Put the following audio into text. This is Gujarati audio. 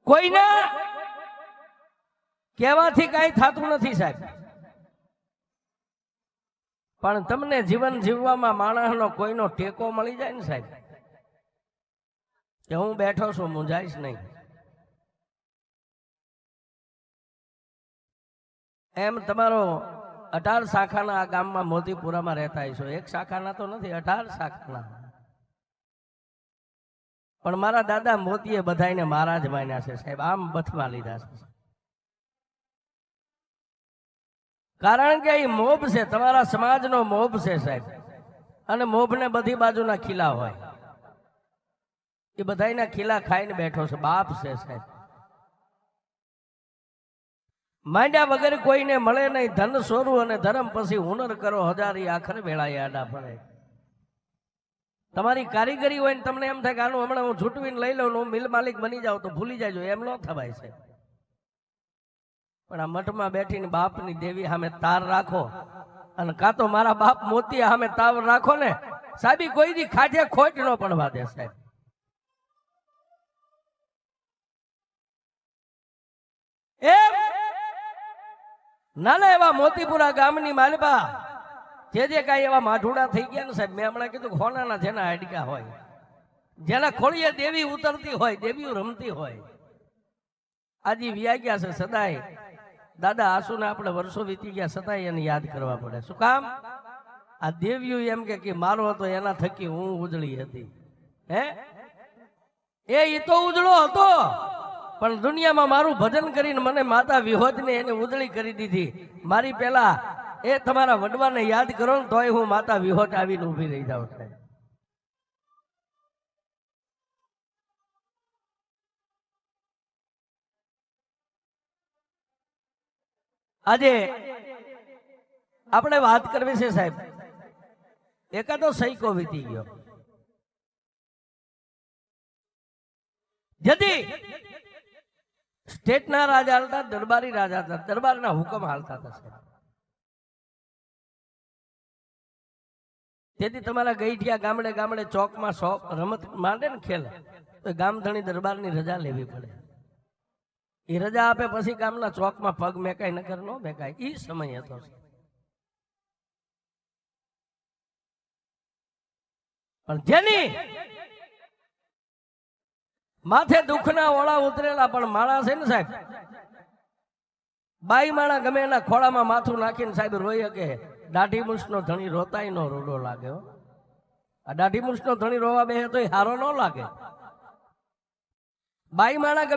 કોઈને કહેવાથી કઈ થતું નથી સાહેબ, પણ તમને જીવન જીવવામાં માણસનો કોઈનો ટેકો મળી જાય ને સાહેબ, કે હું બેઠો છું મૂંઝાઈશ નહીં. એમ તમારો 18 શાખાના આ ગામમાં મોતીપુરામાં રહેતા છો. એક શાખાના તો નથી, 18 શાખાના. પણ મારા દાદા મોતીએ બધાને મારા જ માન્યા છે સાહેબ, આમ બથવા લીધા છે. કારણ કે એ મોભ છે, તમારા સમાજનો મોભ છે સાહેબ, અને મોભને બધી બાજુના ખીલા હોય. એ બધાના ખીલા ખાઈને બેઠો છે, બાપ છે સાહેબ. માંડ્યા વગર કોઈને મળે નહીં, ધન સોરું અને ધર્મ પછી હુનર કરો હજારી, આખર વેળાએ આડા પડે. તમારી કારીગરી હોય ને તમને એમ થાય કે આનું હમણાં હું છૂટવીને લઈ લઉં, હું મિલ માલિક બની જાઉં તો ભૂલી જાજો, એમ ન થવાય છે. પણ આ મઠમાં બેઠીને બાપની દેવી સામે તાર રાખો, અને કાં તો મારા બાપ મોતી સામે તાર રાખો ને સાહેબી, કોઈ દી ખાઠે ખોટ ન પડવા દે સાહેબ. એમ નાના એવા મોતીપુરા ગામની માલબા જે કાંઈ એવા માઠુડા થઈ ગયા ને સાહેબ, મેં હમણાં કીધું હોનાના જેના હાડકા હોય, જેના ખોળીએ દેવી ઉતરતી હોય, દેવીઓ રમતી હોય, આજે વ્યા ગયા છે સદાય. દાદા આસુને આપણે વર્ષો વીતી ગયા છતાંય એને યાદ કરવા પડે. શું કામ? આ દેવીઓ એમ કે મારો હતો એના થકી હું ઉજળી હતી. એ તો ઉજળો હતો, પણ દુનિયામાં મારું ભજન કરીને મને માતા વિહોજને એને ઉજળી કરી દીધી. મારી પેલા એ તમારા વડવાને યાદ કરો ને તોય હું માતા વિહોજ આવીને ઊભી રહી જાઉં છું. આજે આપણે વાત કરવી છે સાહેબ, એકાદો સૈકો વીતી ગયો. જદી સ્ટેટના રાજા હાલતા, દરબારી રાજા હતા, દરબારના હુકમ હાલતા હતા. તેથી તમારા ગઈઠિયા ગામડે ગામડે ચોકમાં રમત માંડે ને ખેલ, તો ગામધણી દરબારની રજા લેવી પડે. એ રજા આપે પછી ગામના ચોકમાં પગ મેકાય, નકર ન મેકાય. એ સમય હતો. પણ જેની માથે દુઃખના ઓળા ઉતરેલા પણ માણસ છે ને સાહેબ, બાઈ માણા ગમે એના ખોળામાં માથું નાખીને સાહેબ રોઈ કે દાઢી મૂછનો ધણી રોતાય નો રોડો લાગે. આ દાઢી મૂછનો ધણી રોવા બે તો હારો ન લાગે. બાઈ માણા